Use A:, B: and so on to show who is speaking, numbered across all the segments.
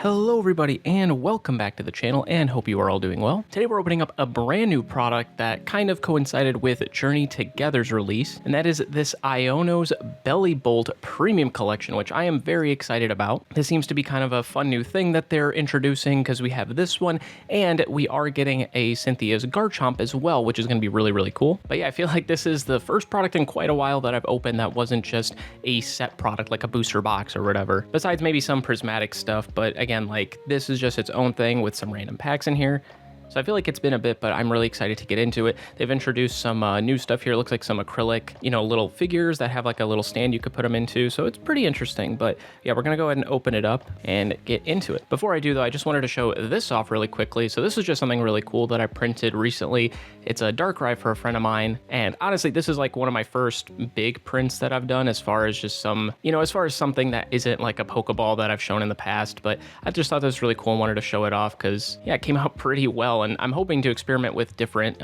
A: Hello everybody and welcome back to the channel and hope you are all doing well. Today we're opening up a brand new product that kind of coincided with Journey Together's release, and that is this Iono's Bellibolt Premium Collection, which I am very excited about. This seems to be kind of a fun new thing that they're introducing because we have this one and we are getting a Cynthia's Garchomp as well, which is going to be really cool. But yeah, I feel like this is the first product in quite a while that I've opened that wasn't just a set product like a booster box or whatever, besides maybe some prismatic stuff. But again, like this is just its own thing with some random packs in here. So I feel like it's been a bit, but I'm really excited to get into it. They've introduced some new stuff here. It looks like some acrylic, little figures that have like a little stand you could put them into. So it's pretty interesting. But yeah, we're going to go ahead and open it up and get into it. Before I do though, I just wanted to show this off really quickly. So this is just something really cool that I printed recently. It's a Darkrai for a friend of mine. And honestly, this is like one of my first big prints that I've done as far as just some, as far as something that isn't like a Pokeball that I've shown in the past. But I just thought this was really cool and wanted to show it off because yeah, it came out pretty well. And I'm hoping to experiment with different,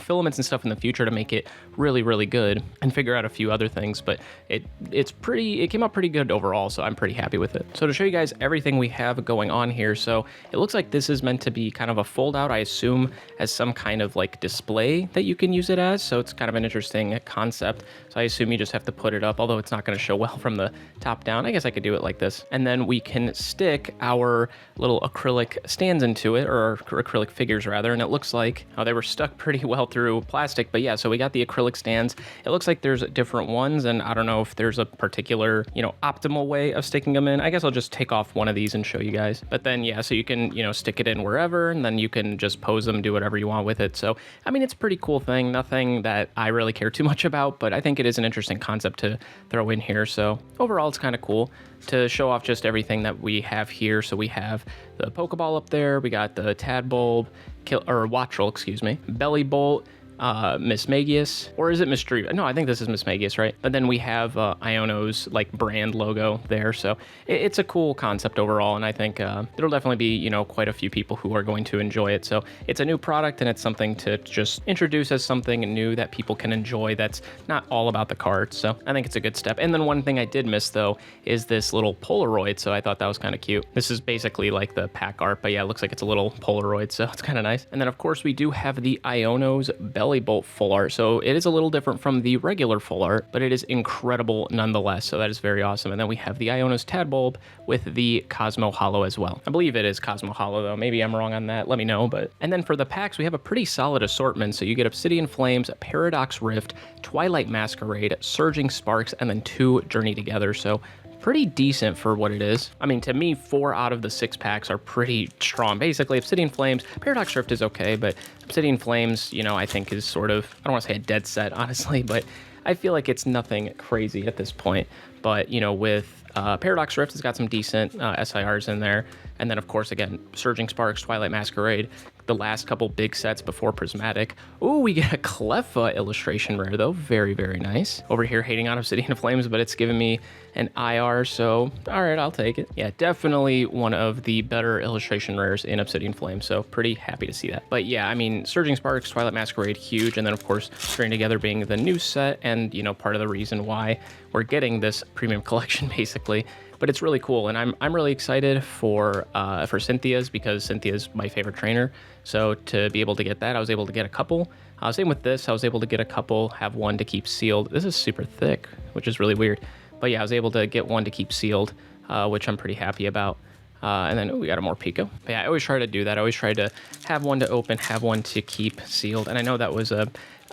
A: filaments and stuff in the future to make it really good and figure out a few other things. But it came out pretty good overall, so I'm pretty happy with it. So to show you guys everything we have going on here, so it looks like this is meant to be kind of a fold out, I assume, as some kind of like display that you can use it as. So it's kind of an interesting concept. So I assume you just have to put it up, although it's not going to show well from the top down. I guess I could do it like this. And then we can stick our little acrylic stands into it, or acrylic figures rather. And it looks like they were stuck pretty well through plastic. But yeah, so we got the acrylic stands. It looks like there's different ones, and I don't know if there's a particular, optimal way of sticking them in. I guess I'll just take off one of these and show you guys. But then yeah, so you can, stick it in wherever, and then you can just pose them, do whatever you want with it. So, I mean, it's a pretty cool thing. Nothing that I really care too much about, but I think it is an interesting concept to throw in here. So overall, it's kind of cool to show off just everything that we have here. So we have the Pokeball up there. We got the Tadbulb, Wattrel, excuse me, Bellibolt, Miss Magius, or is it Miss Dream? No, I think this is Miss Magius, right? But then we have Iono's like brand logo there, so it's a cool concept overall, and I think there'll definitely be quite a few people who are going to enjoy it. So it's a new product, and it's something to just introduce as something new that people can enjoy. That's not all about the cards, so I think it's a good step. And then one thing I did miss though is this little Polaroid, so I thought that was kind of cute. This is basically like the pack art, but yeah, it looks like it's a little Polaroid, so it's kind of nice. And then of course we do have the Iono's Bellibolt full art, so it is a little different from the regular full art, but it is incredible nonetheless, so that is very awesome. And then we have the Iono's Tadbulb with the Cosmo Hollow as well. I believe it is Cosmo Hollow though, maybe I'm wrong on that, let me know. But and then for the packs, we have a pretty solid assortment. So you get Obsidian Flames, Paradox Rift, Twilight Masquerade, Surging Sparks, and then 2 Journey Together. So pretty decent for what it is. I mean, to me, 4 out of the 6 packs are pretty strong. Basically, Obsidian Flames, Paradox Rift is okay, but Obsidian Flames, I think is sort of, I don't want to say a dead set, honestly, but I feel like it's nothing crazy at this point. But, with Paradox Rift has got some decent SIRs in there. And then, of course, again, Surging Sparks, Twilight Masquerade, the last couple big sets before Prismatic. Ooh, we get a Cleffa illustration rare, though. Very nice. Over here hating on Obsidian Flames, but it's giving me an IR, so all right, I'll take it. Yeah, definitely one of the better illustration rares in Obsidian Flames, so pretty happy to see that. But yeah, I mean, Surging Sparks, Twilight Masquerade, huge, and then, of course, Journey Together being the new set and, part of the reason why we're getting this premium collection, basically. But it's really cool, and I'm really excited for Cynthia's, because Cynthia's my favorite trainer. So to be able to get that, I was able to get a couple. Same with this, I was able to get a couple, have one to keep sealed. This is super thick, which is really weird. But yeah, I was able to get one to keep sealed, which I'm pretty happy about. And then we got a more Pico. But yeah, I always try to do that. I always try to have one to open, have one to keep sealed. And I know that was a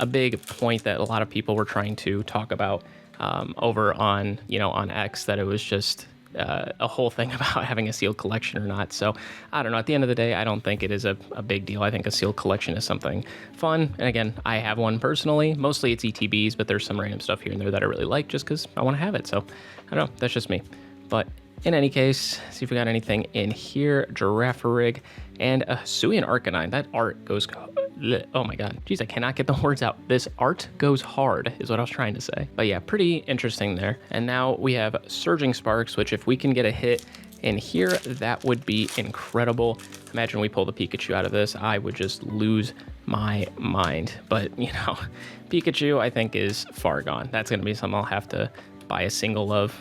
A: big point that a lot of people were trying to talk about over on on X, that it was just a whole thing about having a sealed collection or not. So I don't know, at the end of the day, I don't think it is a big deal. I think a sealed collection is something fun, and again, I have one personally. Mostly it's ETBs, but there's some random stuff here and there that I really like just because I want to have it. So I don't know, that's just me. But in any case, see if we got anything in here. Girafarig and a Hisuian Arcanine. That art goes, oh my god, geez, I cannot get the words out. This art goes hard is what I was trying to say. But yeah, pretty interesting there. And now we have Surging Sparks, which if we can get a hit in here, that would be incredible. Imagine we pull the Pikachu out of this, I would just lose my mind. But Pikachu I think is far gone. That's gonna be something I'll have to buy a single of,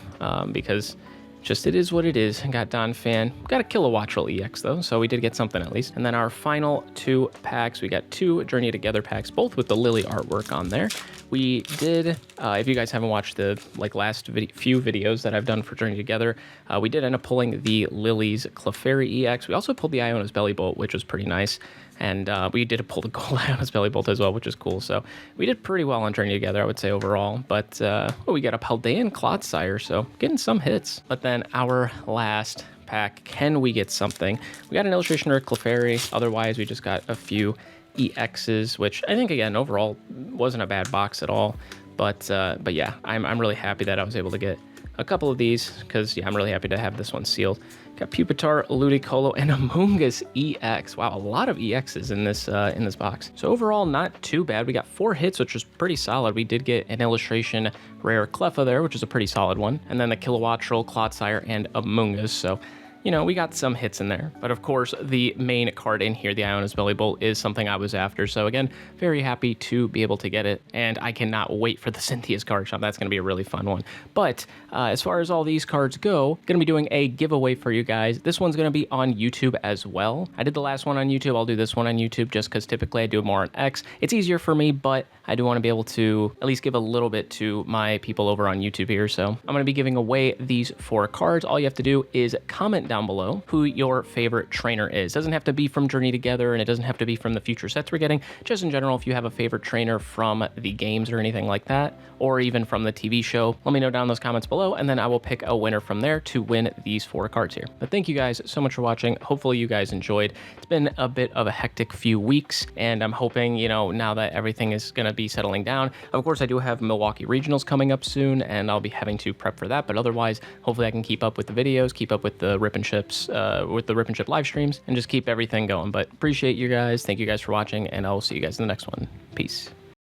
A: because just it is what it is. Got Don Fan. Got a Kilowattrel EX though, so we did get something at least. And then our final 2 packs, we got 2 Journey Together packs, both with the Lily artwork on there. We did, if you guys haven't watched the last few videos that I've done for Journey Together, we did end up pulling the Lily's Clefairy EX. We also pulled the Iono's Bellibolt, which was pretty nice. And we did pull the gold Iono's Bellibolt as well, which is cool. So we did pretty well on Journey Together, I would say, overall. But we got a Paldean Clodsire, so getting some hits. But then our last pack, can we get something? We got an illustration or Clefairy. Otherwise, we just got a few EXs, which I think, again, overall wasn't a bad box at all. But yeah, I'm really happy that I was able to get a couple of these because, yeah, I'm really happy to have this one sealed. Got Pupitar, Ludicolo, and Amoonguss EX. Wow, a lot of EXs in this box. So overall, not too bad. We got 4 hits, which was pretty solid. We did get an illustration rare Cleffa there, which is a pretty solid one. And then the Kilowattrel, Clodsire, and Amoonguss. So, you know, we got some hits in there. But of course, the main card in here, the Iono's Bellibolt, is something I was after. So again, very happy to be able to get it. And I cannot wait for the Cynthia's card shop. That's going to be a really fun one. But as far as all these cards go, going to be doing a giveaway for you guys. This one's going to be on YouTube as well. I did the last one on YouTube. I'll do this one on YouTube just because typically I do more on X. It's easier for me, but I do want to be able to at least give a little bit to my people over on YouTube here. So I'm going to be giving away these 4 cards. All you have to do is comment down below who your favorite trainer is. Doesn't have to be from Journey Together, and it doesn't have to be from the future sets we're getting. Just in general, if you have a favorite trainer from the games or anything like that, or even from the TV show, let me know down in those comments below, and then I will pick a winner from there to win these 4 cards here. But thank you guys so much for watching. Hopefully you guys enjoyed. It's been a bit of a hectic few weeks, and I'm hoping, you know, now that everything is going to be settling down. Of course, I do have Milwaukee Regionals coming up soon, and I'll be having to prep for that, but otherwise, hopefully I can keep up with the videos, keep up with the Rip and Chips, with the Rip and Chip live streams, and just keep everything going. But appreciate you guys. Thank you guys for watching, and I will see you guys in the next one. Peace.